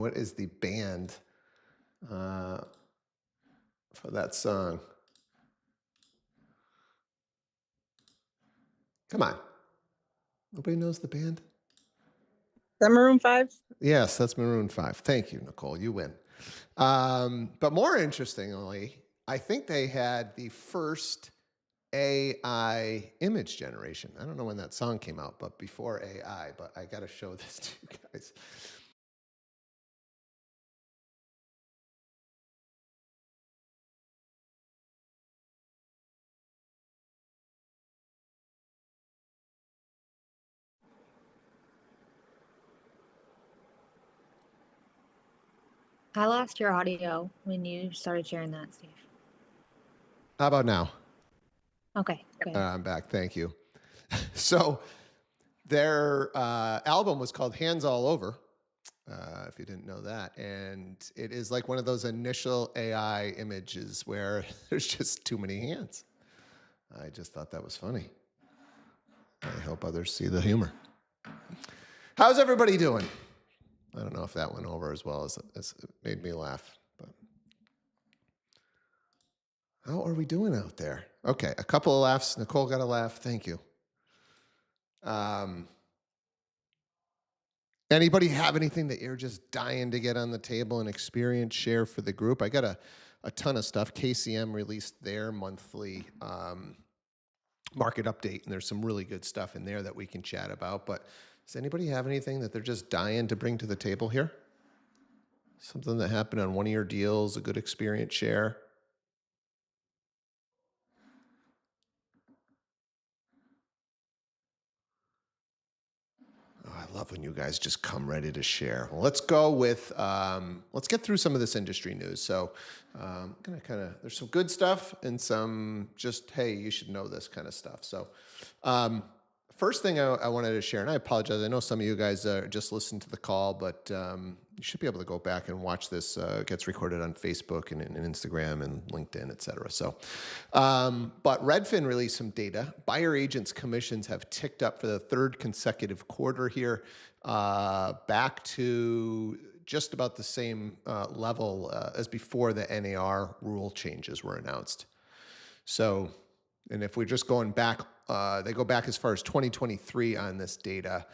What is the band for that song? Come on. Nobody knows the band? The Maroon 5? Yes, that's Maroon 5. Thank you, Nicole. You win. But more interestingly, I think they had the first AI image generation. I don't know when that song came out, but before AI, but I got to show this to you guys. I lost your audio when you started sharing that, Steve. How about now? Okay, good. I'm back. Thank you. So their album was called Hands All Over, if you didn't know that. And it is like one of those initial AI images where there's just too many hands. I just thought that was funny. I hope others see the humor. How's everybody doing? I don't know if that went over as well as it made me laugh. But how are we doing out there? Okay, a couple of laughs. Nicole got a laugh. Thank you. Anybody have anything that you're just dying to get on the table and experience, share for the group? I got a ton of stuff. KCM released their monthly market update, and there's some really good stuff in there that we can chat about. But does anybody have anything that they're just dying to bring to the table here? Something that happened on one of your deals, a good experience share? Oh, I love when you guys just come ready to share. Well, let's go with, let's get through some of this industry news. So I'm going to there's some good stuff and some just, hey, you should know this kind of stuff. So first thing I wanted to share, and I apologize, I know some of you guys just listened to the call, but you should be able to go back and watch this. It gets recorded on Facebook and Instagram and LinkedIn, et cetera. So, but Redfin released some data. Buyer agents' commissions have ticked up for the third consecutive quarter here, back to just about the same level as before the NAR rule changes were announced. So, and if we're just going back, they go back as far as 2023 on this data.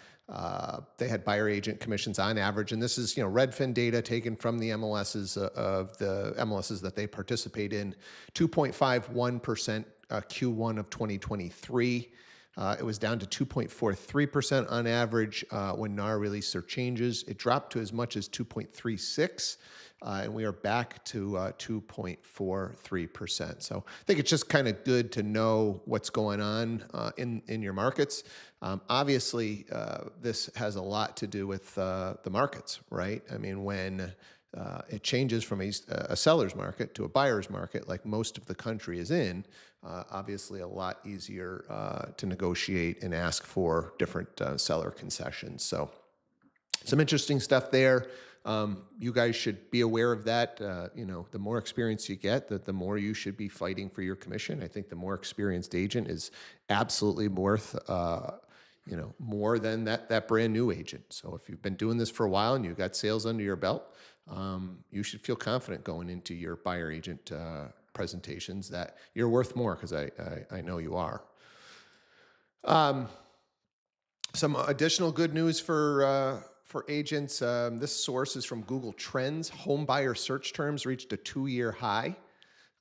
They had buyer agent commissions on average, and this is Redfin data taken from the MLSs of the MLSs that they participate in. 2.51% Q1 of 2023. It was down to 2.43% on average when NAR released their changes. It dropped to as much as 2.36%. And we are back to 2.43%. So I think it's just kind of good to know what's going on in your markets. Obviously, this has a lot to do with the markets, right? I mean, when it changes from a seller's market to a buyer's market, like most of the country is in, obviously a lot easier to negotiate and ask for different seller concessions. So some interesting stuff there. You guys should be aware of that. The more experience you get, the more you should be fighting for your commission. I think the more experienced agent is absolutely worth, more than that brand new agent. So if you've been doing this for a while and you've got sales under your belt, you should feel confident going into your buyer agent presentations that you're worth more, because I know you are. Some additional good news for agents. This source is from Google Trends. Home buyer search terms reached a 2-year high.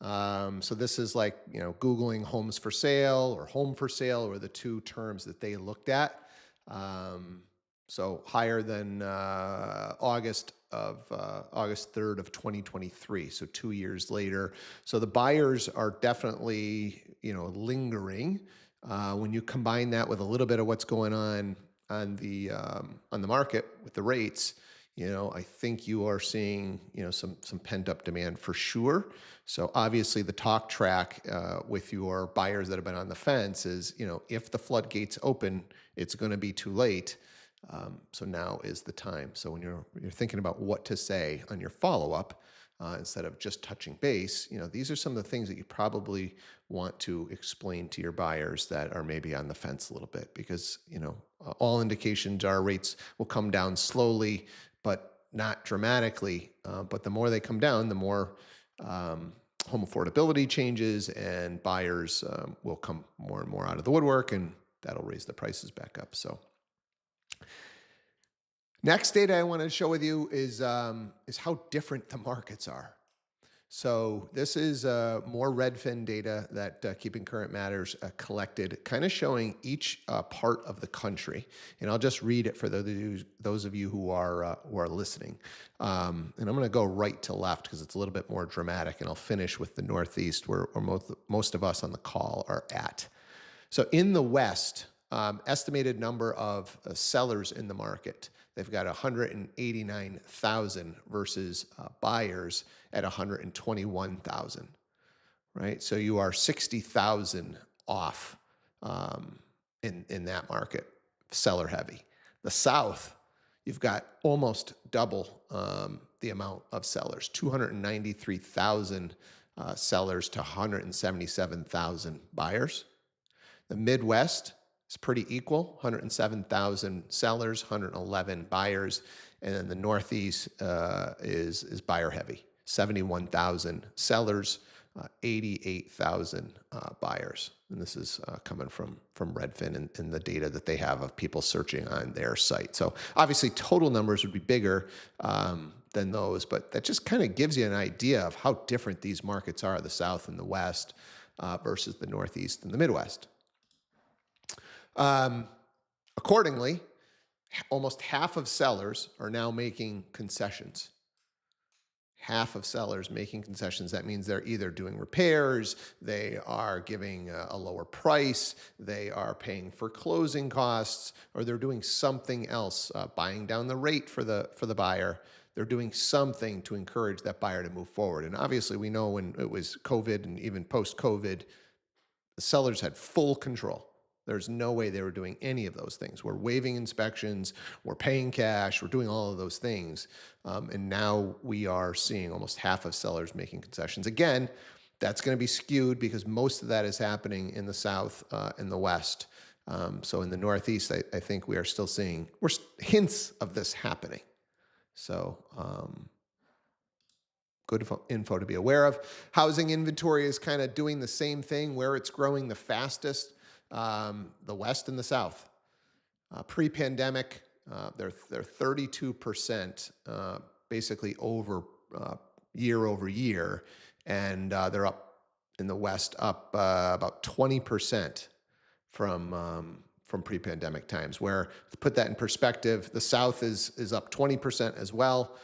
So this is like, Googling homes for sale or home for sale were the two terms that they looked at. So higher than August 3rd of 2023. So 2 years later. So the buyers are definitely, lingering. When you combine that with a little bit of what's going on the market with the rates, I think you are seeing, some pent up demand for sure. So obviously the talk track with your buyers that have been on the fence is, if the floodgates open, it's going to be too late. So now is the time. So when you're thinking about what to say on your follow-up, instead of just touching base, these are some of the things that you probably want to explain to your buyers that are maybe on the fence a little bit, because, all indications are rates will come down slowly, but not dramatically, but the more they come down, the more home affordability changes, and buyers will come more and more out of the woodwork, and that'll raise the prices back up. So next data I want to show with you is how different the markets are. So this is more Redfin data that Keeping Current Matters collected, kind of showing each part of the country. And I'll just read it for those of you who are listening. And I'm going to go right to left because it's a little bit more dramatic. And I'll finish with the Northeast, where most of us on the call are at. So in the West, estimated number of sellers in the market. They've got 189,000 versus buyers at 121,000, right? So you are 60,000 off in that market, seller heavy. The South, you've got almost double the amount of sellers, 293,000 sellers to 177,000 buyers. The Midwest is pretty equal, 107,000 sellers, 111 buyers. And then the Northeast is buyer heavy, 71,000 sellers, 88,000 buyers. And this is coming from Redfin and the data that they have of people searching on their site. So obviously total numbers would be bigger than those, but that just kind of gives you an idea of how different these markets are, the South and the West versus the Northeast and the Midwest. Accordingly, almost half of sellers are now making concessions. Half of sellers making concessions. That means they're either doing repairs, they are giving a lower price, they are paying for closing costs, or they're doing something else, buying down the rate for the buyer. They're doing something to encourage that buyer to move forward. And obviously, we know when it was COVID and even post-COVID, the sellers had full control. There's no way they were doing any of those things. We're waiving inspections, we're paying cash, we're doing all of those things. And now we are seeing almost half of sellers making concessions. Again, that's going to be skewed because most of that is happening in the South and the West. So in the Northeast, I think we are still seeing hints of this happening. So good info to be aware of. Housing inventory is kind of doing the same thing. Where it's growing the fastest, the West and the South. Pre-pandemic, they're 32% basically over year over year, and they're up in the West up about 20% from pre-pandemic times. Where, to put that in perspective, the South is up 20% as well.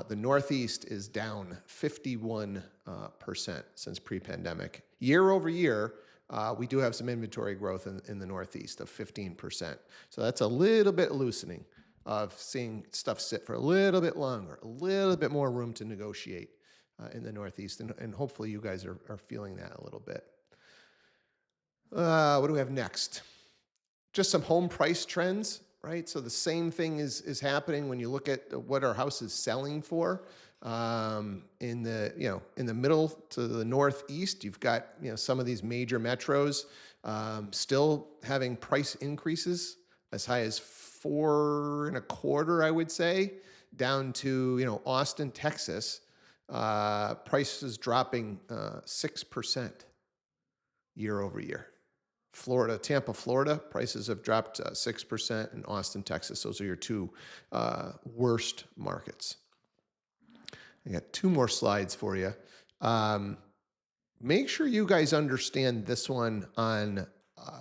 The Northeast is down 51% since pre-pandemic. Year over year, we do have some inventory growth in the Northeast of 15%. So that's a little bit loosening of seeing stuff sit for a little bit longer, a little bit more room to negotiate in the Northeast. And hopefully you guys are feeling that a little bit. What do we have next? Just some home price trends, right? So the same thing is happening when you look at what our house is selling for. In the middle to the Northeast, you've got some of these major metros still having price increases as high as 4.25%, I would say, down to Austin, Texas, prices dropping 6% year over year. Tampa, Florida, prices have dropped 6%, and Austin, Texas, those are your two worst markets. I got two more slides for you. Make sure you guys understand this one on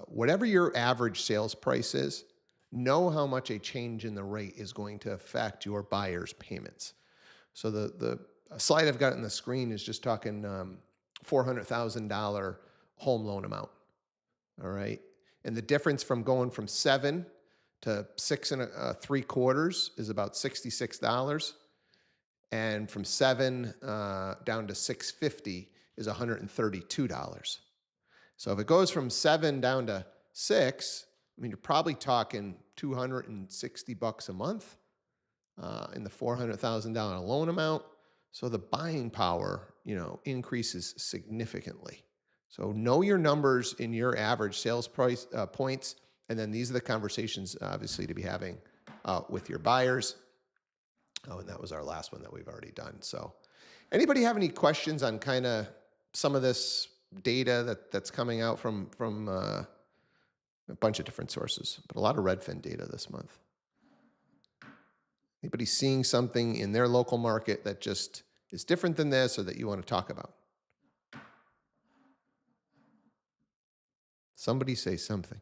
whatever your average sales price is. Know how much a change in the rate is going to affect your buyer's payments. So the slide I've got on the screen is just talking $400,000 home loan amount. All right. And the difference from going from 7 to 6.75 is about $66. And from 7 down to 650 is $132. So if it goes from 7 down to 6, you're probably talking $260 a month in the $400,000 loan amount. So the buying power, increases significantly. So know your numbers in your average sales price points, and then these are the conversations, obviously, to be having with your buyers. Oh, and that was our last one that we've already done. So anybody have any questions on kind of some of this data that's coming out from a bunch of different sources, but a lot of Redfin data this month? Anybody seeing something in their local market that just is different than this or that you want to talk about? Somebody say something.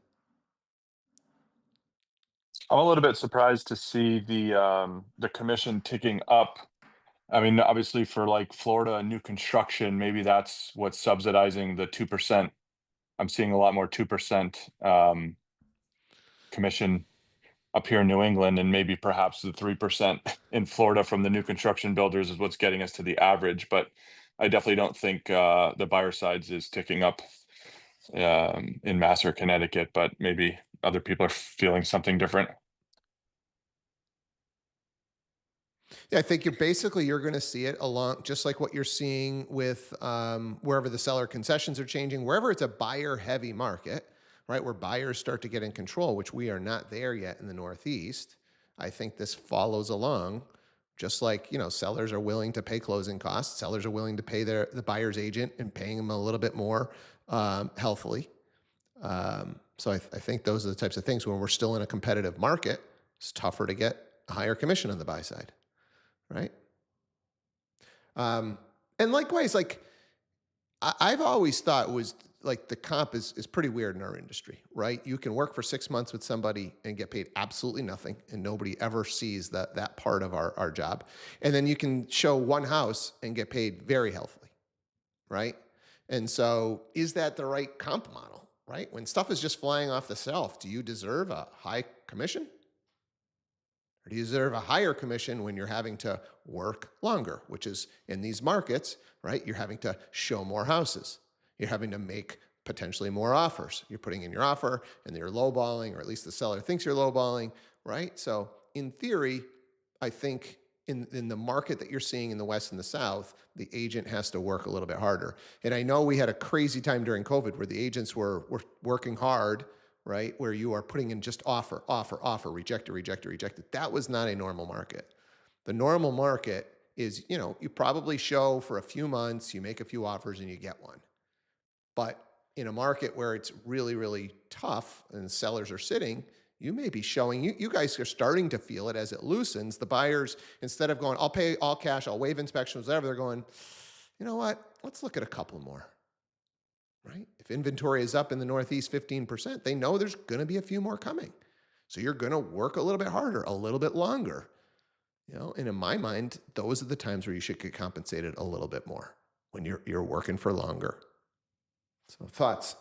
I'm a little bit surprised to see the commission ticking up. I mean, obviously for like Florida and new construction, maybe that's what's subsidizing the 2%. I'm seeing a lot more 2% commission up here in New England, and maybe perhaps the 3% in Florida from the new construction builders is what's getting us to the average. But I definitely don't think the buyer sides is ticking up in Mass or Connecticut, but maybe other people are feeling something different. Yeah, I think you're going to see it along just like what you're seeing with wherever the seller concessions are changing, wherever it's a buyer heavy market, right, where buyers start to get in control, which we are not there yet in the Northeast. I think this follows along, just like sellers are willing to pay closing costs, sellers are willing to pay the buyer's agent and paying them a little bit more healthily. So I think those are the types of things when we're still in a competitive market, it's tougher to get a higher commission on the buy side. Right. And likewise, like I've always thought was like the comp is pretty weird in our industry, right? You can work for 6 months with somebody and get paid absolutely nothing, and nobody ever sees that part of our job. And then you can show one house and get paid very healthily, right? And so is that the right comp model, right? When stuff is just flying off the shelf, do you deserve a high commission? Or do you deserve a higher commission when you're having to work longer, which is in these markets, right? You're having to show more houses. You're having to make potentially more offers. You're putting in your offer and you're lowballing, or at least the seller thinks you're lowballing, right? So in theory, I think in the market that you're seeing in the West and the South, the agent has to work a little bit harder. And I know we had a crazy time during COVID where the agents were working hard, right? Where you are putting in just offer, rejected, rejected, rejected. That was not a normal market. The normal market is, you probably show for a few months, you make a few offers and you get one. But in a market where it's really, really tough and sellers are sitting, you may be showing, you guys are starting to feel it as it loosens. The buyers, instead of going, I'll pay all cash, I'll waive inspections, whatever, they're going, you know what? Let's look at a couple more. Right? If inventory is up in the Northeast 15%, they know there's going to be a few more coming. So you're going to work a little bit harder, a little bit longer. And in my mind, those are the times where you should get compensated a little bit more, when you're working for longer. So thoughts?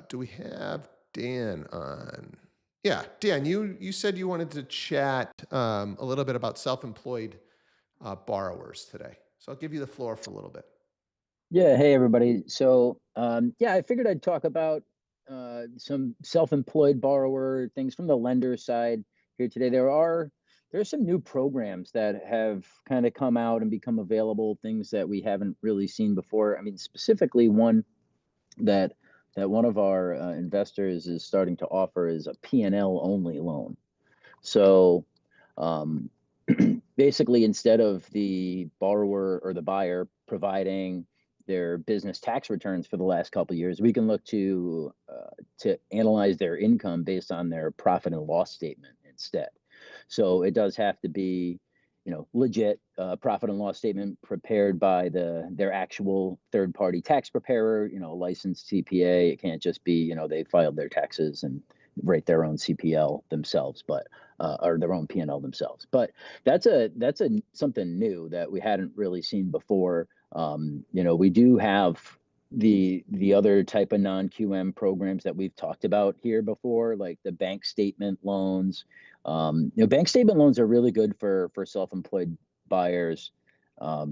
Do we have Dan on? Yeah, Dan, you said you wanted to chat a little bit about self-employed borrowers today. So I'll give you the floor for a little bit. Yeah, hey everybody. So yeah, I figured I'd talk about some self-employed borrower things from the lender side here today. There's some new programs that have kind of come out and become available, things that we haven't really seen before. I mean, specifically one that one of our investors is starting to offer is a P&L only loan. So um, basically, instead of the borrower or the buyer providing their business tax returns for the last couple of years, we can look to analyze their income based on their profit and loss statement instead. So it does have to be, legit profit and loss statement prepared by their actual third party tax preparer, licensed CPA. It can't just be, they filed their taxes and write their own CPL themselves, but or their own P&L themselves. But that's something new that we hadn't really seen before. We do have the other type of non-QM programs that we've talked about here before, like the bank statement loans. Bank statement loans are really good for self-employed buyers.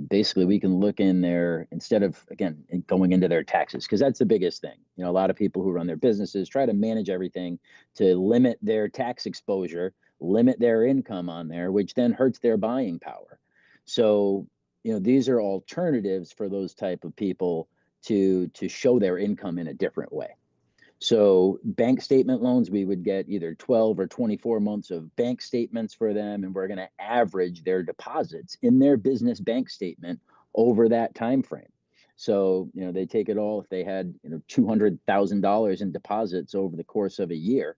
Basically, we can look in there instead of, again, going into their taxes, because that's the biggest thing. A lot of people who run their businesses try to manage everything to limit their tax exposure, limit their income on there, which then hurts their buying power. So these are alternatives for those type of people to show their income in a different way. So bank statement loans, we would get either 12 or 24 months of bank statements for them, and we're going to average their deposits in their business bank statement over that time frame. So, they take it all. If they had, $200,000 in deposits over the course of a year,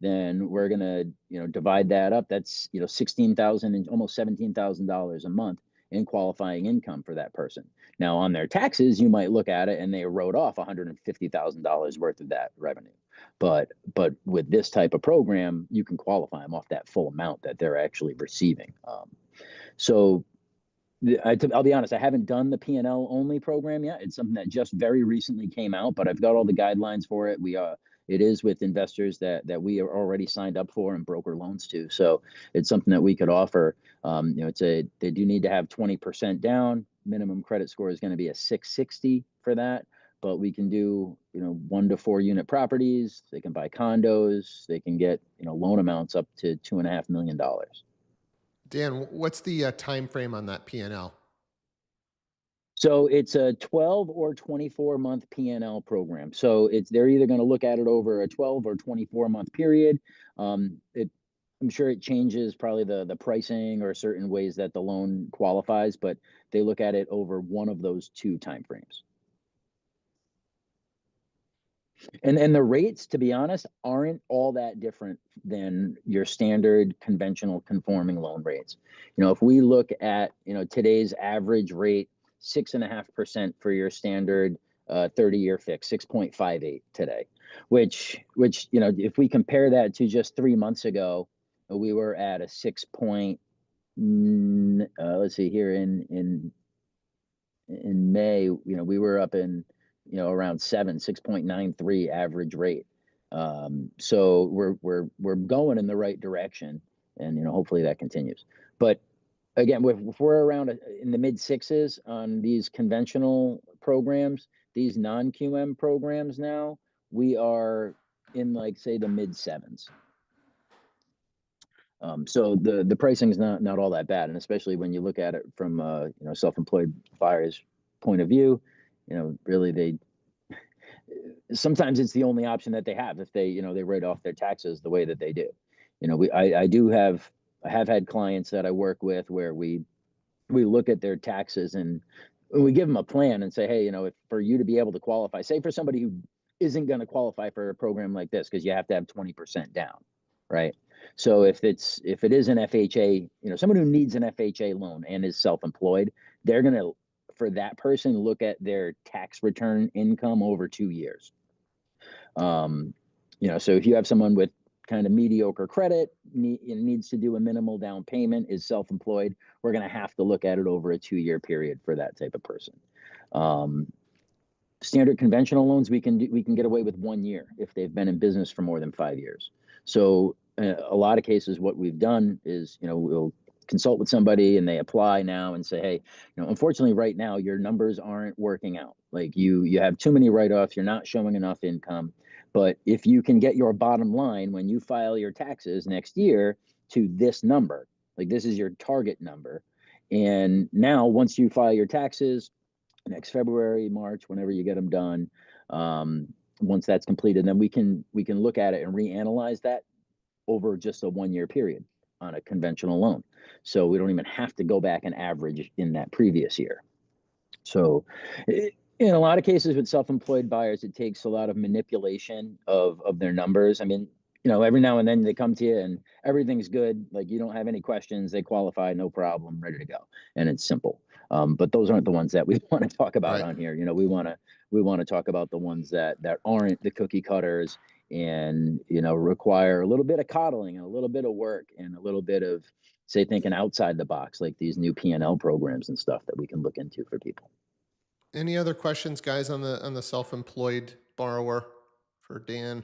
then we're going to, divide that up. That's, $16,000 and almost $17,000 a month in qualifying income for that person. Now, on their taxes, you might look at it and they wrote off $150,000 worth of that revenue. But with this type of program, you can qualify them off that full amount that they're actually receiving. So I'll be honest, I haven't done the P&L only program yet. It's something that just very recently came out, but I've got all the guidelines for it. It is with investors that we are already signed up for and broker loans to. So it's something that we could offer. They do need to have 20% down. Minimum credit score is going to be a 660 for that. But we can do, 1 to 4 unit properties. They can buy condos. They can get, loan amounts up to $2.5 million. Dan, what's the time frame on that P&L? So it's a 12 or 24-month P&L program. So they're either going to look at it over a 12 or 24-month period. I'm sure it changes probably the pricing or certain ways that the loan qualifies, but they look at it over one of those 2 timeframes. And the rates, to be honest, aren't all that different than your standard conventional conforming loan rates. If we look at, today's average rate, 6.5% for your standard 30-year fix, 6.58 today, which, if we compare that to just 3 months ago, we were at a 6 point, let's see here in May, we were up in, around 6.93 average rate. So we're going in the right direction, and hopefully that continues. But again, if we're around in the mid 6s on these conventional programs, these non-QM programs now, we are in say the mid 7s. So the pricing is not all that bad, and especially when you look at it from self-employed buyers' point of view, really sometimes it's the only option that they have if they they write off their taxes the way that they do. I have had clients that I work with where we look at their taxes and we give them a plan and say, hey, if for you to be able to qualify, say for somebody who isn't going to qualify for a program like this, because you have to have 20% down, right? So if it is an FHA, someone who needs an FHA loan and is self-employed, they're going to, for that person, look at their tax return income over 2 years. So if you have someone with kind of mediocre credit, needs to do a minimal down payment, is self-employed, we're going to have to look at it over a 2-year period for that type of person. Standard conventional loans, we can get away with 1 year if they've been in business for more than 5 years. So a lot of cases, what we've done is, we'll consult with somebody and they apply now and say, hey, unfortunately right now your numbers aren't working out. Like you have too many write-offs, you're not showing enough income. But if you can get your bottom line when you file your taxes next year to this number, like this is your target number. And now once you file your taxes next February, March, whenever you get them done, once that's completed, then we can look at it and reanalyze that over just a 1-year period on a conventional loan. So we don't even have to go back and average in that previous year. So in a lot of cases with self-employed buyers, it takes a lot of manipulation of their numbers. I mean, every now and then they come to you and everything's good. Like you don't have any questions, they qualify, no problem, ready to go. And it's simple. But those aren't the ones that we want to talk about on here. We want to talk about the ones that aren't the cookie cutters and, require a little bit of coddling and a little bit of work and a little bit of, say, thinking outside the box, like these new P&L programs and stuff that we can look into for people. Any other questions, guys, on the self-employed borrower for Dan?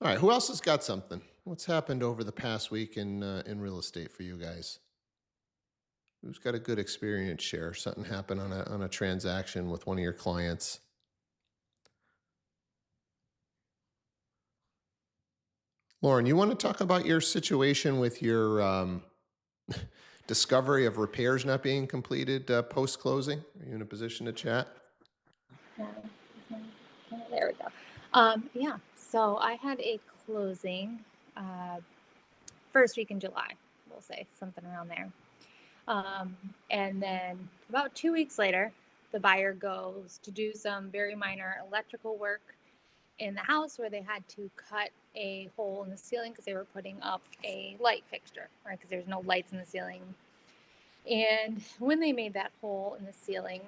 All right, who else has got something? What's happened over the past week in real estate for you guys? Who's got a good experience share? Something happened on a transaction with one of your clients. Lauren, you want to talk about your situation with your discovery of repairs not being completed post closing? Are you in a position to chat? There we go. Yeah, so I had a closing first week in July, we'll say something around there. And then about 2 weeks later, the buyer goes to do some very minor electrical work in the house where they had to cut a hole in the ceiling because they were putting up a light fixture, right? Because there's no lights in the ceiling. And when they made that hole in the ceiling,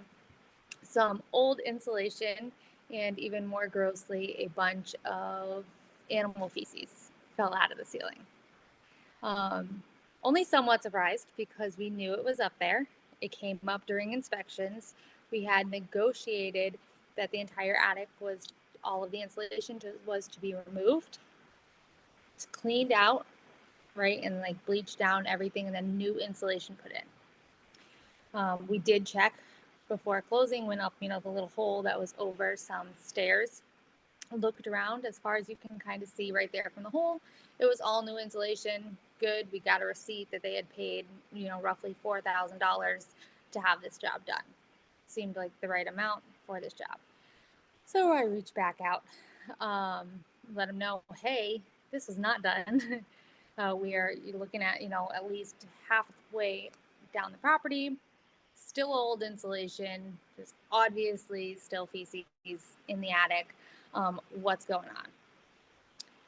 some old insulation and even more grossly, a bunch of animal feces fell out of the ceiling. Only somewhat surprised because we knew it was up there. It came up during inspections. We had negotiated that the entire attic was, all of the insulation was to be removed. It's cleaned out, right, and like bleached down everything, and then new insulation put in. We did check before closing, went up, the little hole that was over some stairs, looked around as far as you can kind of see right there from the hole. It was all new insulation, good. We got a receipt that they had paid, roughly $4,000 to have this job done. Seemed like the right amount for this job. So I reached back out, let them know, hey, this is not done. We are looking at, at least halfway down the property, still old insulation, just obviously still feces in the attic. What's going on?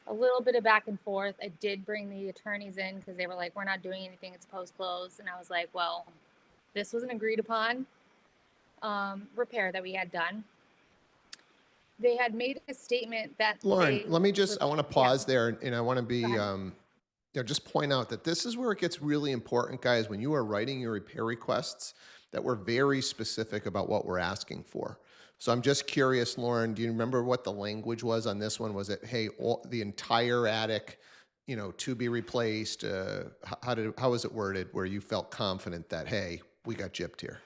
A little bit of back and forth. I did bring the attorneys in because they were like, we're not doing anything, it's post-close. And I was like, well, this was an agreed upon repair that we had done. They had made a statement that Lauren, I want to pause Yeah. there, and I want to be, just point out that this is where it gets really important, guys, when you are writing your repair requests, that we're very specific about what we're asking for. So I'm just curious, Lauren, do you remember what the language was on this one? Was it, hey, the entire attic, to be replaced? How was it worded where you felt confident that, hey, we got gypped here?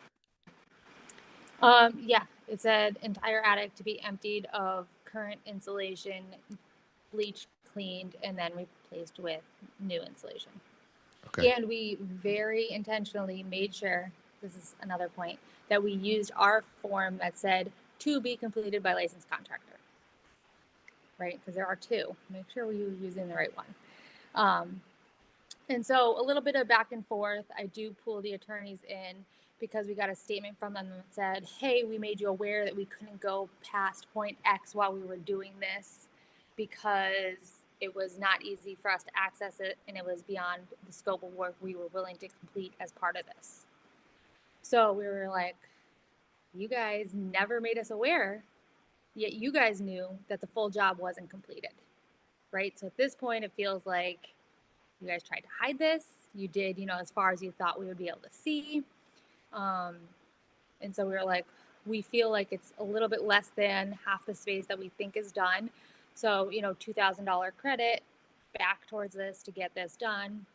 Yeah, it said entire attic to be emptied of current insulation, bleached, cleaned, and then replaced with new insulation. Okay. And we very intentionally made sure, this is another point, that we used our form that said to be completed by licensed contractor, right? Because there are two. Make sure we were using the right one. And so a little bit of back and forth. I do pull the attorneys in because we got a statement from them that said, hey, we made you aware that we couldn't go past point X while we were doing this because it was not easy for us to access it and it was beyond the scope of work we were willing to complete as part of this. So we were like, you guys never made us aware, yet you guys knew that the full job wasn't completed, right? So at this point, it feels like you guys tried to hide this. You did, as far as you thought we would be able to see. And so we were like, we feel like it's a little bit less than half the space that we think is done. So, $2,000 credit back towards this to get this done.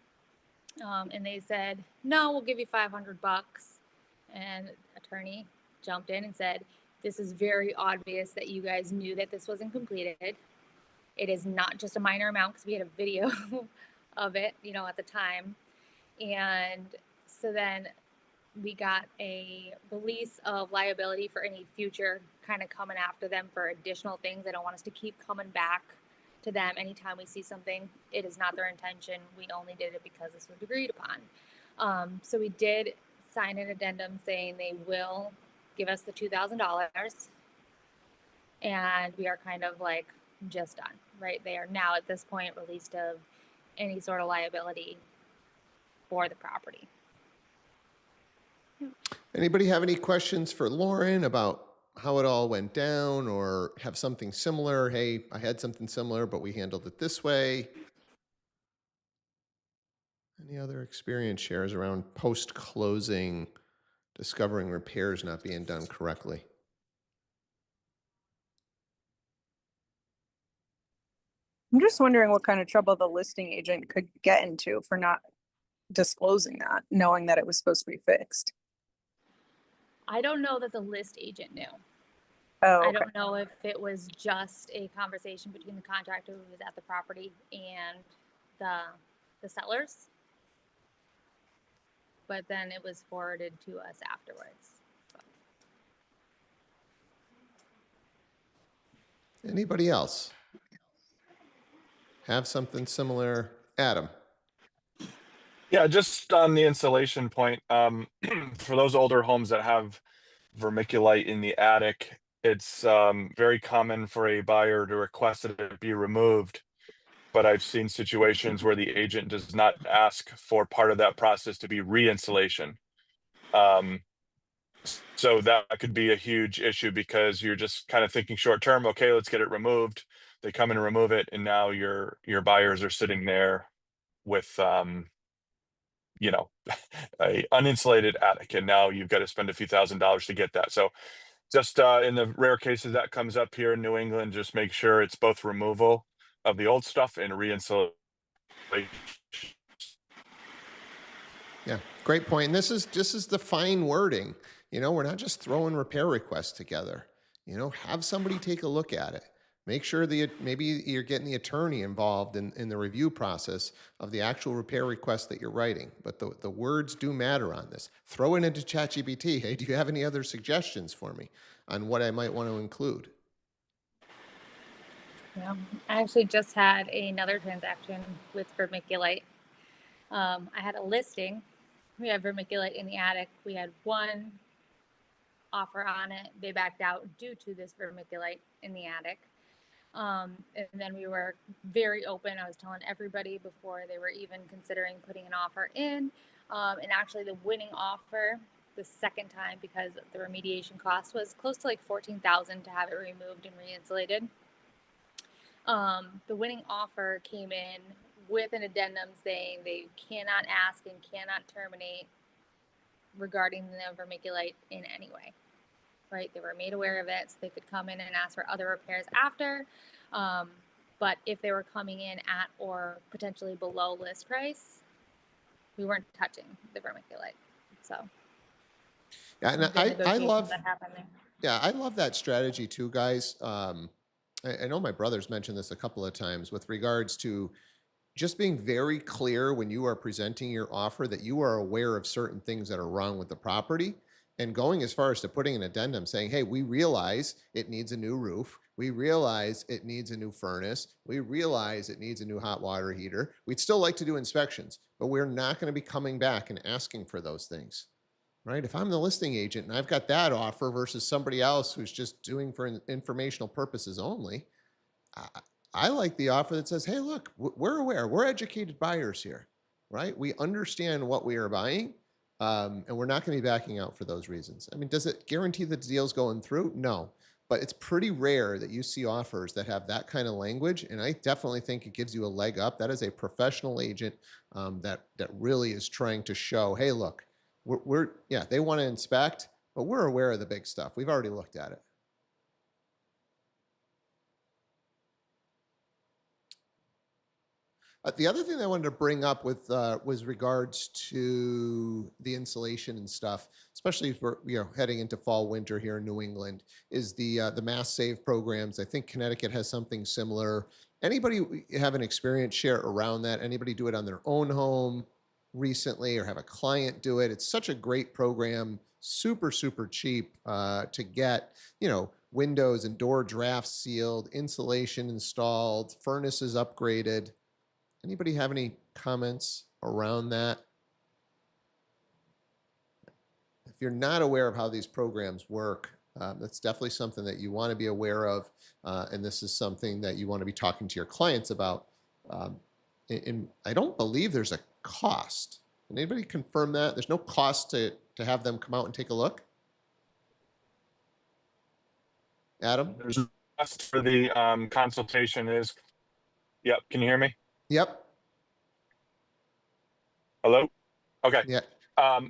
And they said, no, we'll give you $500. And attorney jumped in and said, this is very obvious that you guys knew that this wasn't completed. It is not just a minor amount because we had a video of it, at the time. And so then we got a release of liability for any future kind of coming after them for additional things. They don't want us to keep coming back to them anytime we see something. It is not their intention. We only did it because this was agreed upon. So we did sign an addendum saying they will give us the $2,000, and we are kind of like just done, right? They are now at this point released of any sort of liability for the property. Anybody have any questions for Lauren about how it all went down, or have something similar? Hey, I had something similar, but we handled it this way. Any other experience shares around post-closing, discovering repairs not being done correctly? I'm just wondering what kind of trouble the listing agent could get into for not disclosing that, knowing that it was supposed to be fixed. I don't know that the list agent knew. Oh, I okay. don't know if it was just a conversation between the contractor who was at the property and the sellers, but then it was forwarded to us afterwards. So. Anybody else have something similar? Adam. Yeah, just on the insulation point, for those older homes that have vermiculite in the attic, it's very common for a buyer to request that it be removed. But I've seen situations where the agent does not ask for part of that process to be re-insulation. So that could be a huge issue because you're just kind of thinking short term, okay, let's get it removed. They come and remove it, and now your buyers are sitting there with you know, a uninsulated attic, and now you've got to spend a few $1,000s to get that. So just in the rare cases that comes up here in New England, just make sure it's both removal of the old stuff and re-insulation. Yeah, great point. And this is the fine wording. You know, we're not just throwing repair requests together. You know, have somebody take a look at it. Make sure maybe you're getting the attorney involved in the review process of the actual repair request that you're writing. But the words do matter on this. Throw it into ChatGPT. Hey, do you have any other suggestions for me on what I might want to include? Yeah, I actually just had another transaction with vermiculite. I had a listing. We had vermiculite in the attic. We had one offer on it. They backed out due to this vermiculite in the attic. And then we were very open. I was telling everybody before they were even considering putting an offer in. And actually, the winning offer the second time, because the remediation cost was close to like $14,000 to have it removed and re-insulated. The winning offer came in with an addendum saying they cannot ask and cannot terminate regarding the vermiculite in any way. Right? They were made aware of it, so they could come in and ask for other repairs after. But if they were coming in at or potentially below list price, we weren't touching the vermiculite. So Yeah, and the I negotiations love that happened there. Yeah, I love that strategy too, guys. I know my brother's mentioned this a couple of times with regards to just being very clear when you are presenting your offer that you are aware of certain things that are wrong with the property, and going as far as to putting an addendum saying, hey, we realize it needs a new roof. We realize it needs a new furnace. We realize it needs a new hot water heater. We'd still like to do inspections, but we're not going to be coming back and asking for those things. Right? If I'm the listing agent and I've got that offer versus somebody else who's just doing for informational purposes only, I like the offer that says, hey, look, we're aware, we're educated buyers here, right? We understand what we are buying, and we're not going to be backing out for those reasons. I mean, does it guarantee that the deal's going through? No, but it's pretty rare that you see offers that have that kind of language, and I definitely think it gives you a leg up. That is a professional agent that really is trying to show, hey, look, yeah, they want to inspect, but we're aware of the big stuff. We've already looked at it. The other thing I wanted to bring up with was regards to the insulation and stuff, especially as we're heading into fall winter here in New England, is the mass save programs. I think Connecticut has something similar. Anybody have an experience share around that? Anybody do it on their own home recently or have a client do it? It's such a great program, super cheap to get. You know, windows and door drafts sealed, insulation installed, furnaces upgraded. Anybody have any comments around that? If you're not aware of how these programs work, that's definitely something that you want to be aware of. And this is something that you want to be talking to your clients about. And I don't believe there's a cost. Can anybody confirm that? There's no cost to have them come out and take a look? Adam? There's a cost for the consultation is, yep, can you hear me? Yep. Hello? Okay. Yeah.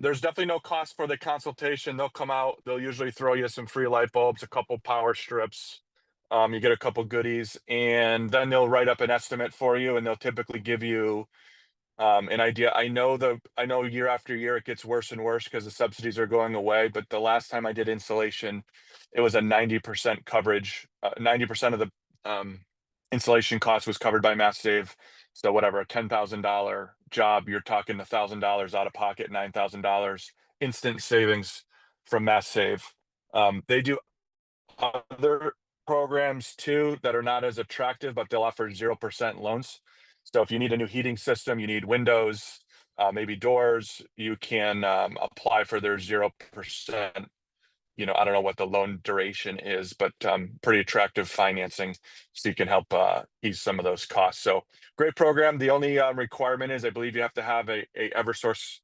There's definitely no cost for the consultation. They'll come out, they'll usually throw you some free light bulbs, a couple power strips. You get a couple goodies, and then they'll write up an estimate for you, and they'll typically give you an idea. I know year after year it gets worse and worse because the subsidies are going away. But the last time I did installation, it was a 90% coverage. 90% of the installation cost was covered by Mass Save. So whatever, a $10,000 job, you're talking $1,000 out of pocket, $9,000 instant savings from Mass Save. They do other programs too that are not as attractive, but they'll offer 0% loans. So if you need a new heating system, you need windows, maybe doors, you can apply for their 0%. I don't know what the loan duration is, but pretty attractive financing, so you can help ease some of those costs. So great program. The only requirement is I believe you have to have a Eversource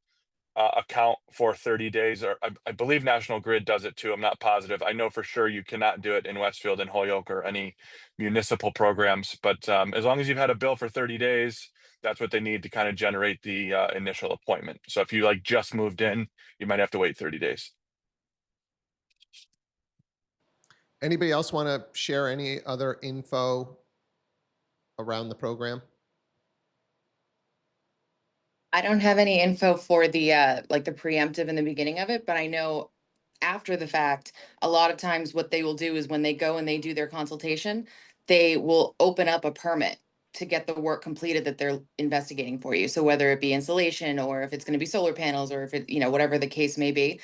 account for 30 days, or I believe National Grid does it too. I'm not positive. I know for sure you cannot do it in Westfield and Holyoke or any municipal programs, but as long as you've had a bill for 30 days, that's what they need to kind of generate the initial appointment. So if you like just moved in, you might have to wait 30 days. Anybody else want to share any other info around the program? I don't have any info for the like the preemptive in the beginning of it, but I know after the fact, a lot of times what they will do is when they go and they do their consultation, they will open up a permit to get the work completed that they're investigating for you. So whether it be insulation or if it's going to be solar panels or if it, whatever the case may be,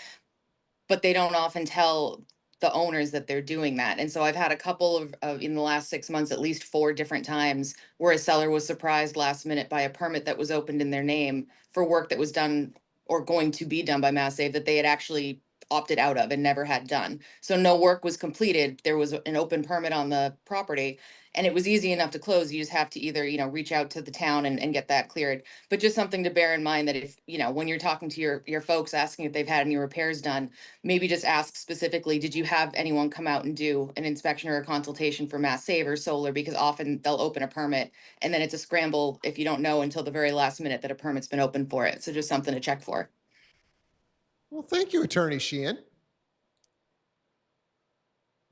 but they don't often tell the owners that they're doing that. And so I've had a couple of in the last 6 months, at least 4 different times where a seller was surprised last minute by a permit that was opened in their name for work that was done or going to be done by Mass Save that they had actually opted out of and never had done. So no work was completed. There was an open permit on the property and it was easy enough to close. You just have to either, reach out to the town and get that cleared. But just something to bear in mind that if, when you're talking to your folks asking if they've had any repairs done, maybe just ask specifically, did you have anyone come out and do an inspection or a consultation for Mass Save or solar? Because often they'll open a permit and then it's a scramble if you don't know until the very last minute that a permit's been opened for it. So just something to check for. Well, thank you, Attorney Sheehan.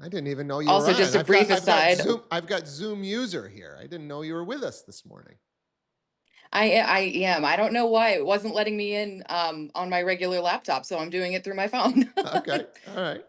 I didn't even know you Also, were on. just a brief aside. I've got Zoom user here. I didn't know you were with us this morning. I am. I don't know why it wasn't letting me in on my regular laptop, so I'm doing it through my phone. Okay, all right.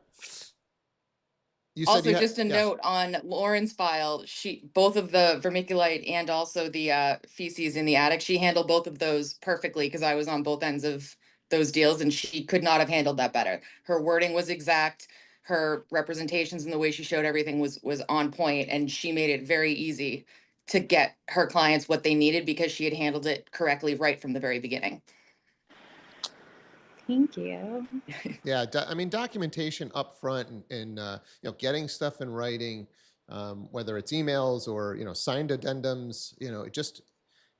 You said Also, you had, just a yes. note on Lauren's file, both of the vermiculite and also the feces in the attic, she handled both of those perfectly because I was on both ends of those deals and she could not have handled that better. Her wording was exact, her representations and the way she showed everything was on point, and she made it very easy to get her clients what they needed because she had handled it correctly right from the very beginning. Thank you. Yeah, I mean, documentation up front and getting stuff in writing, whether it's emails or signed addendums, it just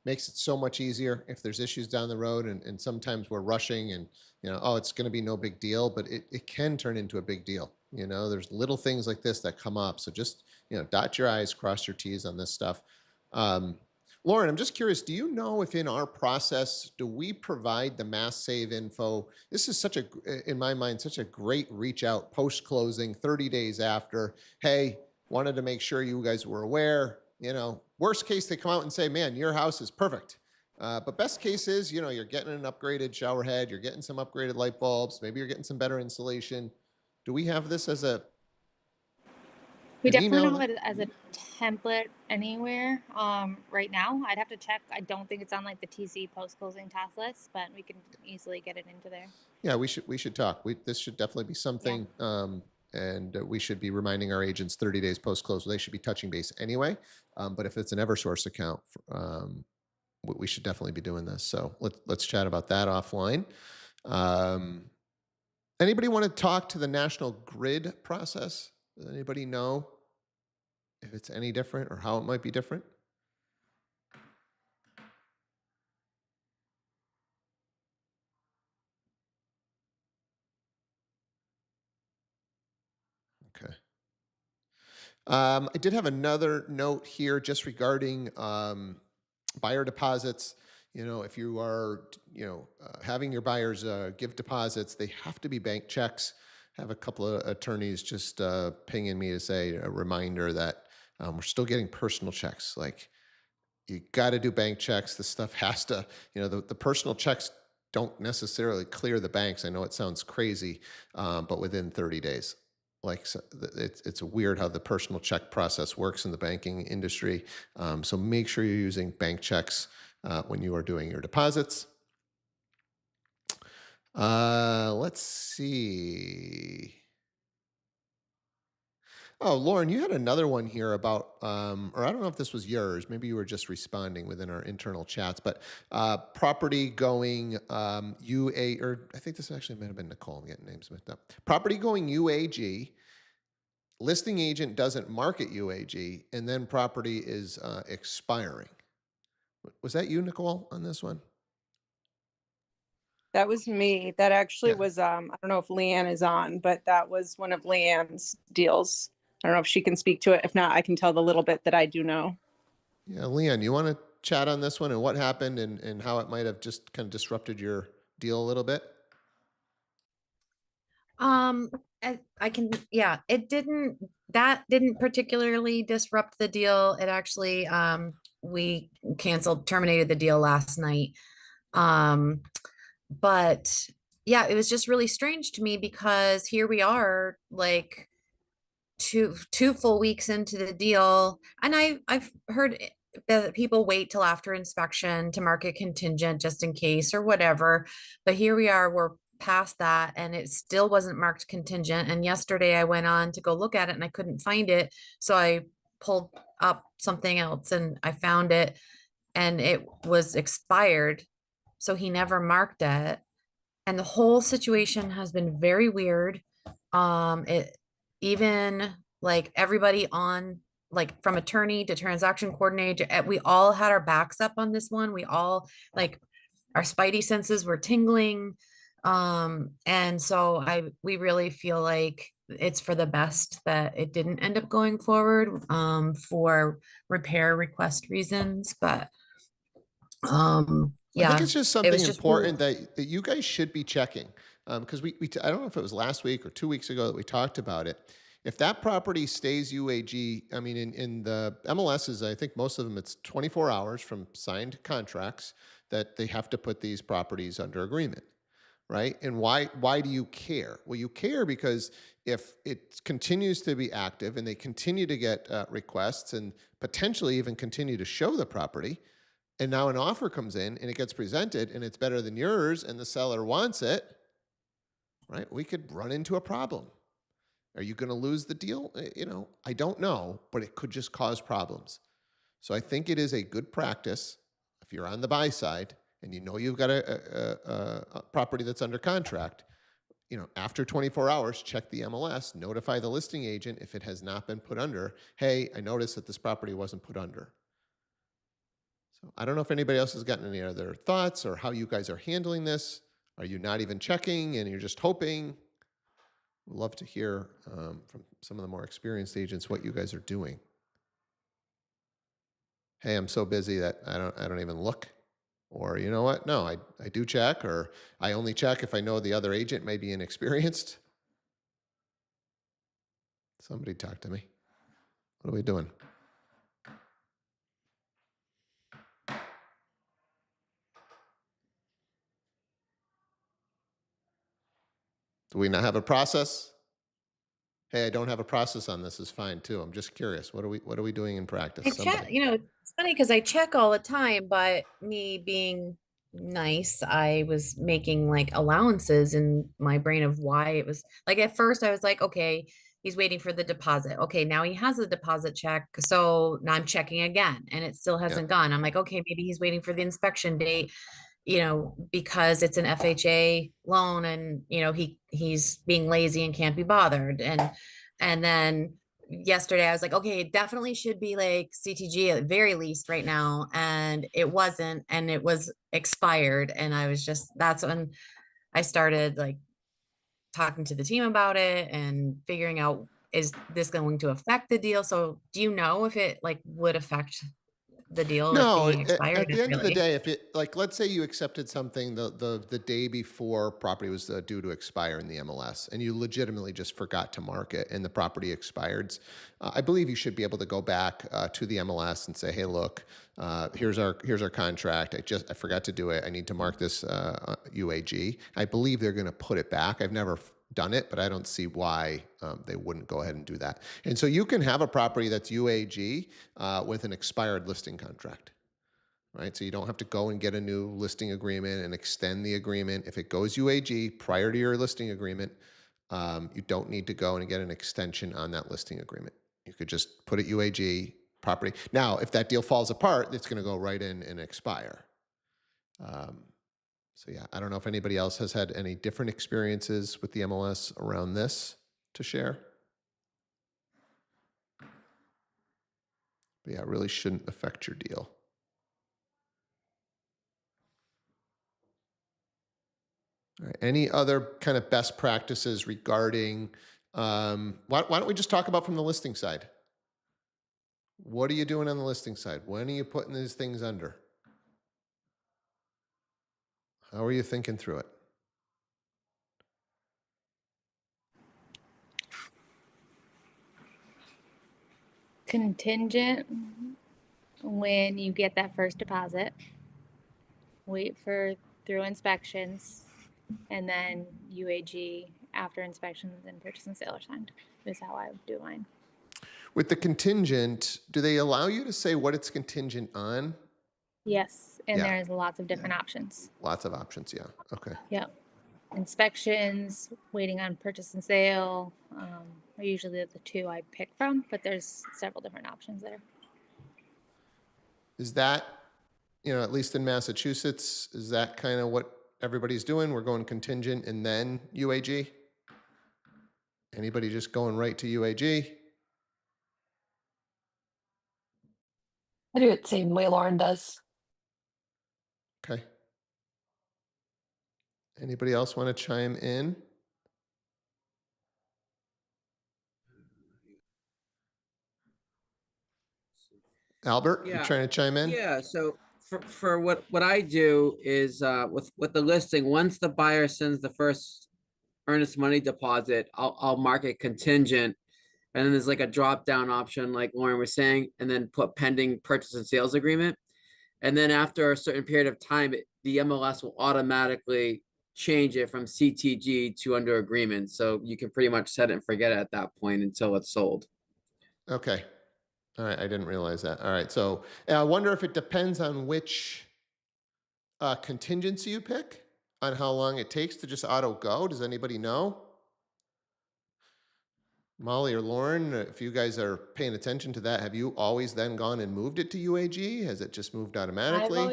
makes it so much easier if there's issues down the road. And sometimes we're rushing and it's going to be no big deal, but it can turn into a big deal. There's little things like this that come up, so just dot your I's, cross your T's on this stuff. Lauren, I'm just curious, do you know if in our process, do we provide the Mass Save info? This is in my mind, such a great reach out post-closing, 30 days after. Hey, wanted to make sure you guys were aware. Worst case, they come out and say, man, your house is perfect. But best case is, you're getting an upgraded shower head, you're getting some upgraded light bulbs, maybe you're getting some better insulation. Do we have this as We an definitely email? don't have it as a template anywhere right now. I'd have to check. I don't think it's on like the TC post-closing task list, but we can easily get it into there. Yeah, we should talk. This should definitely be something, and we should be reminding our agents 30 days post-close. They should be touching base anyway. But if it's an Eversource account, we should definitely be doing this. So let's chat about that offline. Anybody want to talk to the National Grid process? Does anybody know if it's any different or how it might be different? Okay. I did have another note here just regarding buyer deposits. If you are, having your buyers give deposits, they have to be bank checks. I have a couple of attorneys just pinging me to say a reminder that we're still getting personal checks. Like, You got to do bank checks. This stuff has to, the personal checks don't necessarily clear the banks. I know it sounds crazy, but within 30 days. Like it's weird how the personal check process works in the banking industry. So make sure you're using bank checks when you are doing your deposits. Let's see. Oh, Lauren, you had another one here about, or I don't know if this was yours. Maybe you were just responding within our internal chats, but property going UA, or I think this actually might have been Nicole. I'm getting names mixed up. Property going UAG, listing agent doesn't market UAG, and then property is expiring. Was that you, Nicole, on this one? That was me. That actually Yeah. was, I don't know if Leanne is on, but that was one of Leanne's deals. I don't know if she can speak to it. If not, I can tell the little bit that I do know. Yeah, Leanne, you want to chat on this one and what happened and how it might have just kind of disrupted your deal a little bit? I can, yeah, that didn't particularly disrupt the deal. It actually, we terminated the deal last night. But yeah, it was just really strange to me because here we are, like two full weeks into the deal, and I've heard that people wait till after inspection to market contingent just in case or whatever. But here we are, we're past that, and it still wasn't marked contingent. And yesterday I went on to go look at it and I couldn't find it, so I pulled up something else and I found it, and it was expired. So he never marked it, and the whole situation has been very weird. It even like everybody on, like from attorney to transaction coordinator, we all had our backs up on this one. We all, like, our spidey senses were tingling. And so we really feel like it's for the best that it didn't end up going forward, for repair request reasons. But I think yeah, it's just it something was just really, important that you guys should be checking, because I don't know if it was last week or 2 weeks ago that we talked about it. If that property stays UAG, I mean, in the MLSs, I think most of them, it's 24 hours from signed contracts that they have to put these properties under agreement, right? And why do you care? Well, you care because if it continues to be active and they continue to get requests and potentially even continue to show the property, and now an offer comes in and it gets presented and it's better than yours and the seller wants it, right? We could run into a problem. Are you going to lose the deal? I don't know, but it could just cause problems. So I think it is a good practice if you're on the buy side and you know you've got a property that's under contract, after 24 hours, check the MLS, notify the listing agent if it has not been put under. Hey, I noticed that this property wasn't put under. So I don't know if anybody else has gotten any other thoughts or how you guys are handling this. Are you not even checking and you're just hoping? We'd love to hear from some of the more experienced agents what you guys are doing. Hey, I'm so busy that I don't even look. Or you know what? No, I do check, or I only check if I know the other agent may be inexperienced. Somebody talk to me. What are we doing? Do we not have a process? Hey, I don't have a process on this is fine too. I'm just curious. What are we doing in practice? I check, it's funny because I check all the time, but me being nice, I was making like allowances in my brain of why it was like, at first I was like, okay, he's waiting for the deposit. Okay, now he has a deposit check. So now I'm checking again and it still hasn't gone. I'm like, okay, maybe he's waiting for the inspection date, because it's an FHA loan and, he's being lazy and can't be bothered. And then yesterday I was like, okay, it definitely should be like CTG at the very least right now. And it wasn't, and it was expired. And that's when I started like talking to the team about it and figuring out, is this going to affect the deal? So do you know if it like would affect the deal as No, being expired, at the end of the really. day, if it like, let's say you accepted something the day before property was due to expire in the MLS, and you legitimately just forgot to mark it, and the property expired. I believe you should be able to go back to the MLS and say, "Hey, look, here's our contract. I forgot to do it. I need to mark this UAG." I believe they're going to put it back. I've never done it, but I don't see why they wouldn't go ahead and do that. And so you can have a property that's UAG with an expired listing contract, right? So you don't have to go and get a new listing agreement and extend the agreement. If it goes UAG prior to your listing agreement, you don't need to go and get an extension on that listing agreement. You could just put it UAG property. Now, if that deal falls apart, it's going to go right in and expire. So yeah, I don't know if anybody else has had any different experiences with the MLS around this to share. But yeah, it really shouldn't affect your deal. All right. Any other kind of best practices regarding, why don't we just talk about from the listing side? What are you doing on the listing side? When are you putting these things under? How are you thinking through it? Contingent when you get that first deposit, wait for through inspections, and then UAG after inspections and purchase and sale are signed is how I would do mine. With the contingent, do they allow you to say what it's contingent on? Yes, and Yeah. there's lots of different options. Lots of options, yeah. Okay. Yep. Inspections, waiting on purchase and sale are usually the two I pick from, but there's several different options there. Is that, at least in Massachusetts, is that kind of what everybody's doing? We're going contingent and then UAG? Anybody just going right to UAG? I do it the same way Lauren does. Okay. Anybody else want to chime in? Albert, you Yeah, trying to chime in? yeah. So for what I do is with the listing, once the buyer sends the first earnest money deposit, I'll mark it contingent, and then there's like a drop down option, like Lauren was saying, and then put pending purchase and sales agreement, and then after a certain period of time, the MLS will automatically change it from CTG to under agreement. So you can pretty much set it and forget it at that point until it's sold. Okay. All right. I didn't realize that. All right. So I wonder if it depends on which contingency you pick, on how long it takes to just auto go. Does anybody know? Molly or Lauren, if you guys are paying attention to that, have you always then gone and moved it to UAG? Has it just moved automatically? I've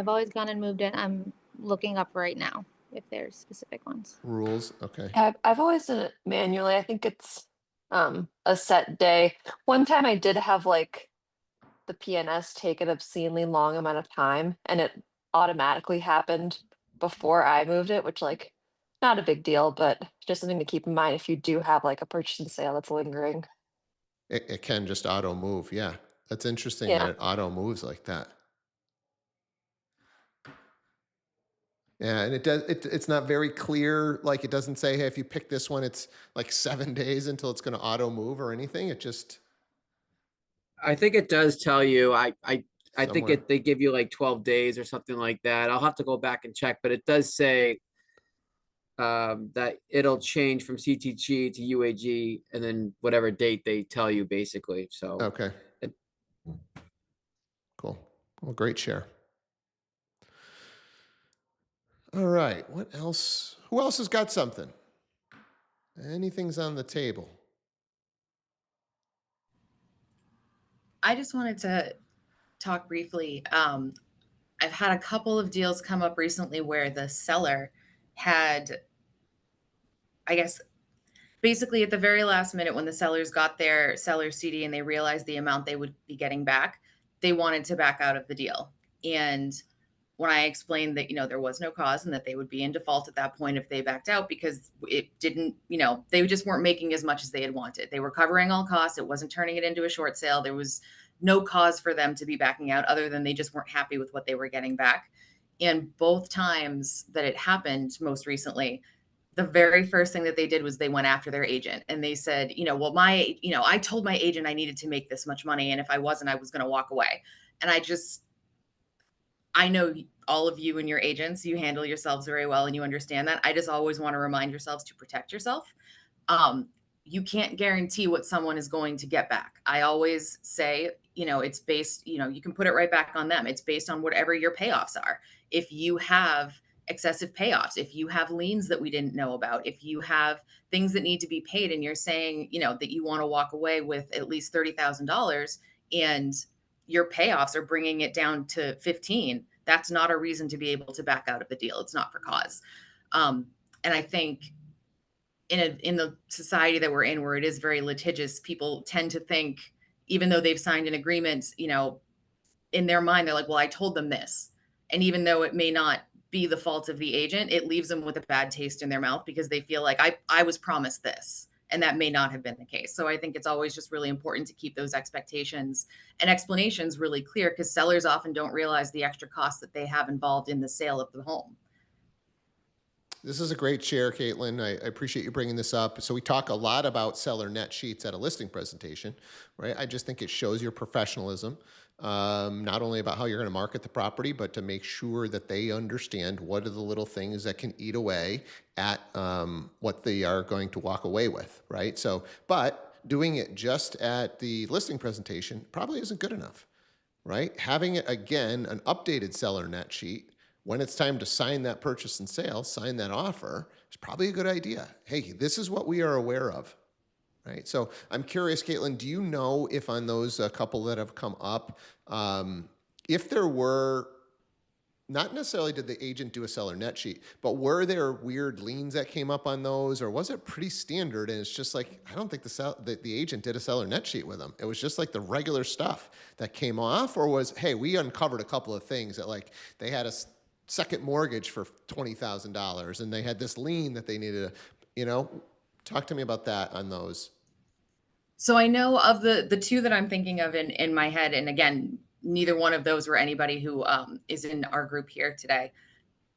always gone and moved it. I'm looking up right now if there's specific ones. Rules. Okay. Yeah, I've always done it manually. I think it's a set day. One time I did have like the PNS take an obscenely long amount of time, and it automatically happened before I moved it, which like not a big deal, but just something to keep in mind if you do have like a purchase and sale that's lingering. It can just auto move. Yeah. That's interesting that Yeah. it auto moves like that. Yeah, and it does. It's not very clear. Like it doesn't say, hey, if you pick this one, it's like 7 days until it's going to auto move or anything. It just I think it does tell you. I think somewhere. they give you like 12 days or something like that. I'll have to go back and check, but it does say that it'll change from CTG to UAG and then whatever date they tell you, basically. So Okay. Cool. Well, great share. All right. What else? Who else has got something? Anything's on the table. I just wanted to talk briefly. I've had a couple of deals come up recently where the seller had, I guess, basically at the very last minute when the sellers got their seller CD and they realized the amount they would be getting back, they wanted to back out of the deal. And when I explained that, there was no cause and that they would be in default at that point if they backed out because it didn't, they just weren't making as much as they had wanted. They were covering all costs. It wasn't turning it into a short sale. There was no cause for them to be backing out other than they just weren't happy with what they were getting back. And both times that it happened most recently, the very first thing that they did was they went after their agent and they said, well, I told my agent I needed to make this much money. And if I wasn't, I was going to walk away. And I know all of you and your agents, you handle yourselves very well and you understand that. I just always want to remind yourselves to protect yourself. You can't guarantee what someone is going to get back. I always say, it's based, you can put it right back on them. It's based on whatever your payoffs are. If you have excessive payoffs, if you have liens that we didn't know about, if you have things that need to be paid and you're saying, that you want to walk away with at least $30,000 and your payoffs are bringing it down to 15, that's not a reason to be able to back out of the deal. It's not for cause. And I think in the society that we're in, where it is very litigious, people tend to think, even though they've signed an agreement, in their mind, they're like, well, I told them this. And even though it may not be the fault of the agent, it leaves them with a bad taste in their mouth because they feel like I was promised this. And that may not have been the case. So I think it's always just really important to keep those expectations and explanations really clear, because sellers often don't realize the extra costs that they have involved in the sale of the home. This is a great share, Caitlin. I appreciate you bringing this up. So we talk a lot about seller net sheets at a listing presentation, right? I just think it shows your professionalism, not only about how you're going to market the property, but to make sure that they understand what are the little things that can eat away at what they are going to walk away with, right? So, but doing it just at the listing presentation probably isn't good enough, right? Having it, again, an updated seller net sheet when it's time to sign that purchase and sale, sign that offer, is probably a good idea. Hey, this is what we are aware of, right? So I'm curious, Caitlin, do you know if on those couple that have come up, if there were, not necessarily did the agent do a seller net sheet, but were there weird liens that came up on those, or was it pretty standard? And it's just like, I don't think the agent did a seller net sheet with them. It was just like the regular stuff that came off, or was, hey, we uncovered a couple of things that, like, they had a second mortgage for $20,000 and they had this lien that they needed to, talk to me about that on those. So I know of the two that I'm thinking of in my head, and again, neither one of those were anybody who is in our group here today.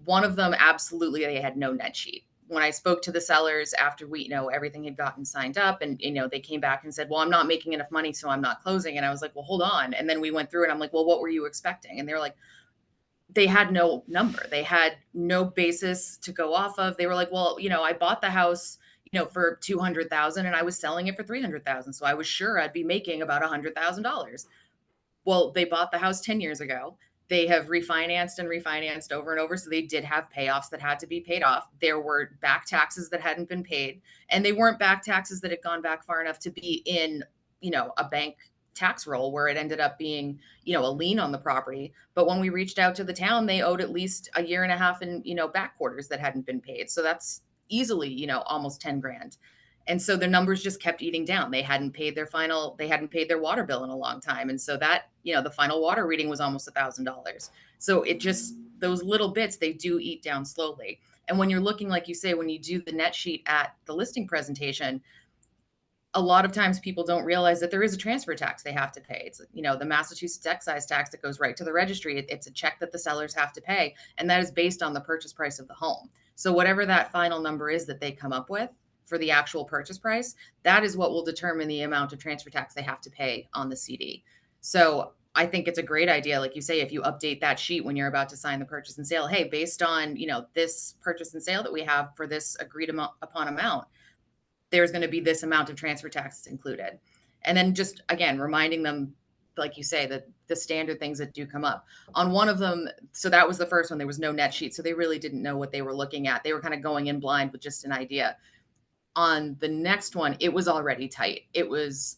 One of them, absolutely, they had no net sheet. When I spoke to the sellers after everything had gotten signed up, and they came back and said, well, I'm not making enough money, so I'm not closing. And I was like, well, hold on. And then we went through and I'm like, well, what were you expecting? And they were like, they had no number. They had no basis to go off of. They were like, well, I bought the house, for $200,000 and I was selling it for $300,000. So I was sure I'd be making about $100,000. Well, they bought the house 10 years ago. They have refinanced and refinanced over and over. So they did have payoffs that had to be paid off. There were back taxes that hadn't been paid, and they weren't back taxes that had gone back far enough to be in, a bank tax roll where it ended up being, a lien on the property. But when we reached out to the town, they owed at least a year and a half in, back quarters that hadn't been paid. So that's easily, almost 10 grand. And so the numbers just kept eating down. They hadn't paid their water bill in a long time. And so that, the final water reading was almost $1,000. So it just, those little bits, they do eat down slowly. And when you're looking, like you say, when you do the net sheet at the listing presentation, a lot of times people don't realize that there is a transfer tax they have to pay. It's, the Massachusetts excise tax that goes right to the registry. It's a check that the sellers have to pay. And that is based on the purchase price of the home. So whatever that final number is that they come up with for the actual purchase price, that is what will determine the amount of transfer tax they have to pay on the CD. So I think it's a great idea. Like you say, if you update that sheet when you're about to sign the purchase and sale, hey, based on, this purchase and sale that we have for this agreed upon amount, there's going to be this amount of transfer tax included. And then just, again, reminding them, like you say, that the standard things that do come up. On one of them, so that was the first one, there was no net sheet. So they really didn't know what they were looking at. They were kind of going in blind with just an idea. On the next one, it was already tight. It was,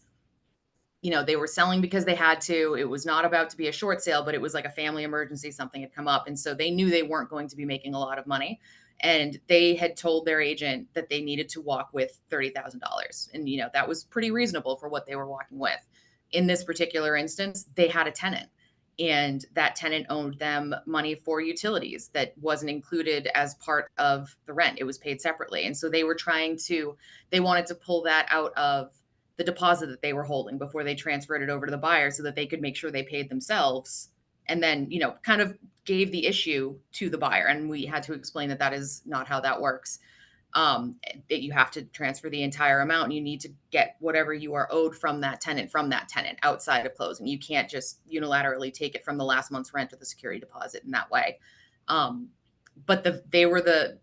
they were selling because they had to. It was not about to be a short sale, but it was like a family emergency. Something had come up. And so they knew they weren't going to be making a lot of money. And they had told their agent that they needed to walk with $30,000. And, that was pretty reasonable for what they were walking with. In this particular instance, they had a tenant, and that tenant owed them money for utilities that wasn't included as part of the rent. It was paid separately. And so they wanted to pull that out of the deposit that they were holding before they transferred it over to the buyer so that they could make sure they paid themselves, and then, you know, kind of gave the issue to the buyer. And we had to explain that that is not how that works. That you have to transfer the entire amount and you need to get whatever you are owed from that tenant outside of closing. You can't just unilaterally take it from the last month's rent or the security deposit in that way. But they were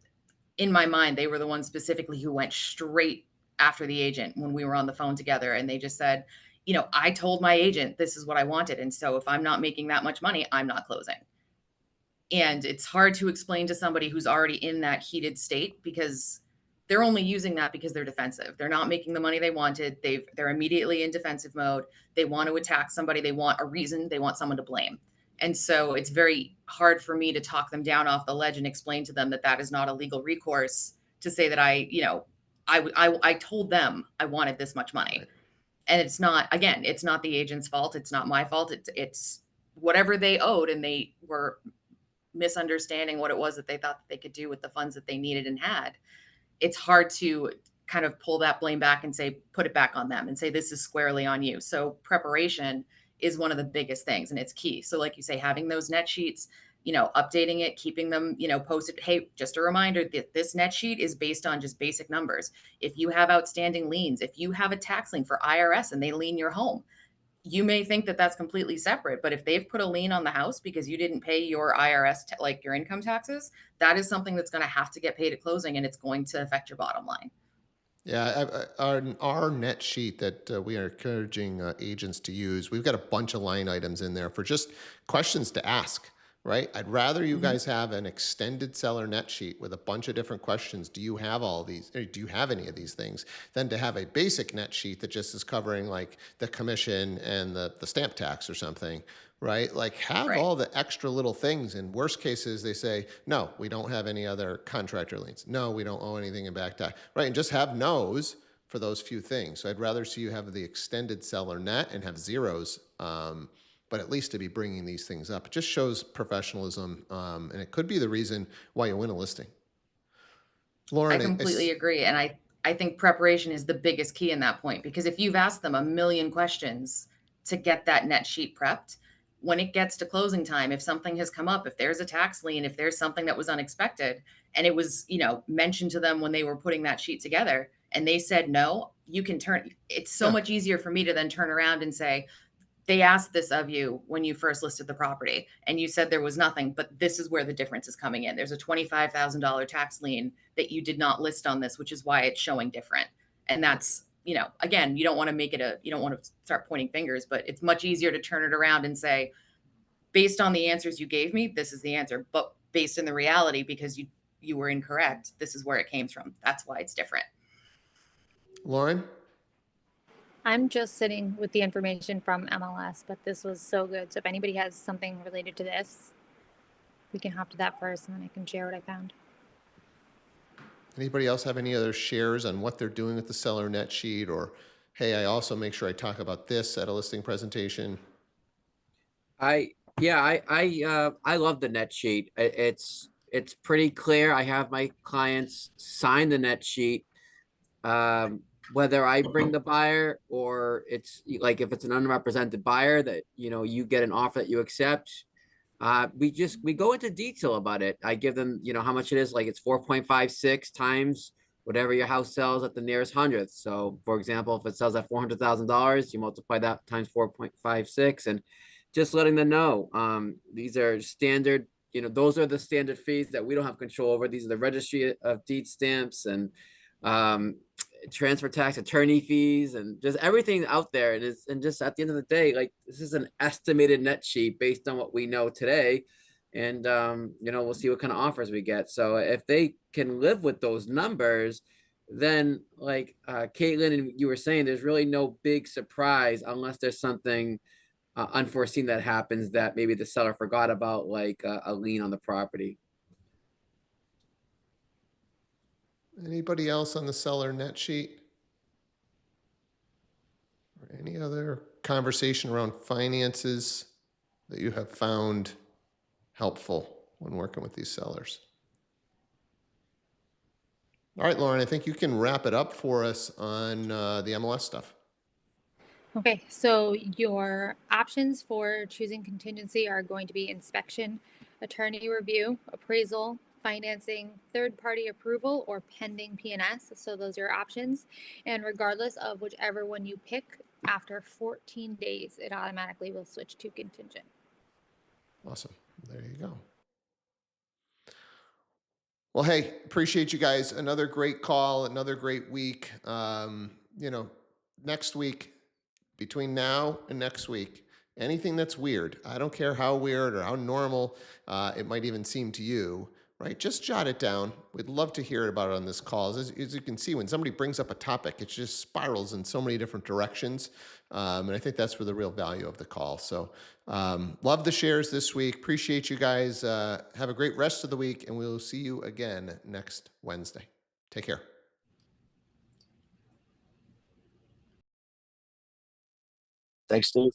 in my mind, they were the ones specifically who went straight after the agent when we were on the phone together. And they just said, you know, I told my agent this is what I wanted. And so if I'm not making that much money, I'm not closing. And it's hard to explain to somebody who's already in that heated state, because they're only using that because they're defensive. They're not making the money they wanted. They're immediately in defensive mode. They want to attack somebody. They want a reason. They want someone to blame. And so it's very hard for me to talk them down off the ledge and explain to them that that is not a legal recourse, to say that I told them I wanted this much money. And it's not, again, it's not the agent's fault. It's not my fault. It's whatever they owed, and they were misunderstanding what it was that they thought that they could do with the funds that they needed and had. It's hard to kind of pull that blame back and say, put it back on them and say, this is squarely on you. So preparation is one of the biggest things, and it's key. So like you say, having those net sheets, you know, updating it, keeping them, you know, posted. Hey, just a reminder that this net sheet is based on just basic numbers. If you have outstanding liens, if you have a tax lien for IRS and they lien your home, you may think that that's completely separate, but if they've put a lien on the house because you didn't pay your IRS, like your income taxes, that is something that's going to have to get paid at closing, and it's going to affect your bottom line. Yeah, our net sheet that we are encouraging agents to use, we've got a bunch of line items in there for just questions to ask, right? I'd rather you guys have an extended seller net sheet with a bunch of different questions. Do you have all these? Or do you have any of these things? Than to have a basic net sheet that just is covering like the commission and the stamp tax or something, right? Like have Right. all the extra little things. In worst cases, they say, no, we don't have any other contractor liens. No, we don't owe anything in back tax, right? And just have no's for those few things. So I'd rather see you have the extended seller net and have zeros, but at least to be bringing these things up. It just shows professionalism, and it could be the reason why you win a listing. Lauren, I completely agree. And I think preparation is the biggest key in that point, because if you've asked them a million questions to get that net sheet prepped, when it gets to closing time, if something has come up, if there's a tax lien, if there's something that was unexpected, and it was, you know, mentioned to them when they were putting that sheet together and they said no, you can it's so much easier for me to then turn around and say, they asked this of you when you first listed the property and you said there was nothing, but this is where the difference is coming in. There's a $25,000 tax lien that you did not list on this, which is why it's showing different. And that's, you know, again, you don't want to make it you don't want to start pointing fingers, but it's much easier to turn it around and say, based on the answers you gave me, this is the answer. But based in the reality, because you were incorrect, this is where it came from. That's why it's different. Lauren? I'm just sitting with the information from MLS, but this was so good. So if anybody has something related to this, we can hop to that first and then I can share what I found. Anybody else have any other shares on what they're doing with the seller net sheet? Or, hey, I also make sure I talk about this at a listing presentation. I love the net sheet. It's pretty clear. I have my clients sign the net sheet. Whether I bring the buyer or it's like, if it's an unrepresented buyer that, you know, you get an offer that you accept, we go into detail about it. I give them, you know, how much it is. Like it's 4.56 times whatever your house sells at the nearest hundredth. So for example, if it sells at $400,000, you multiply that times 4.56, and just letting them know, these are standard, you know, those are the standard fees that we don't have control over. These are the registry of deed stamps and, transfer tax, attorney fees, and just everything out there. And just at the end of the day, like, this is an estimated net sheet based on what we know today. And, you know, we'll see what kind of offers we get. So if they can live with those numbers, then like, Caitlin and you were saying, there's really no big surprise unless there's something unforeseen that happens that maybe the seller forgot about, like a lien on the property. Anybody else on the seller net sheet? Or any other conversation around finances that you have found helpful when working with these sellers? All right, Lauren, I think you can wrap it up for us on the MLS stuff. Okay, so your options for choosing contingency are going to be inspection, attorney review, appraisal, financing, third party approval, or pending PNS. So those are your options. And regardless of whichever one you pick, after 14 days, it automatically will switch to contingent. Awesome. There you go. Well, hey, appreciate you guys. Another great call, another great week. Next week, between now and next week, anything that's weird, I don't care how weird or how normal it might even seem to you, right? Just jot it down. We'd love to hear about it on this call. As you can see, when somebody brings up a topic, it just spirals in so many different directions. And I think that's where the real value of the call. So love the shares this week. Appreciate you guys. Have a great rest of the week, and we'll see you again next Wednesday. Take care. Thanks, Steve.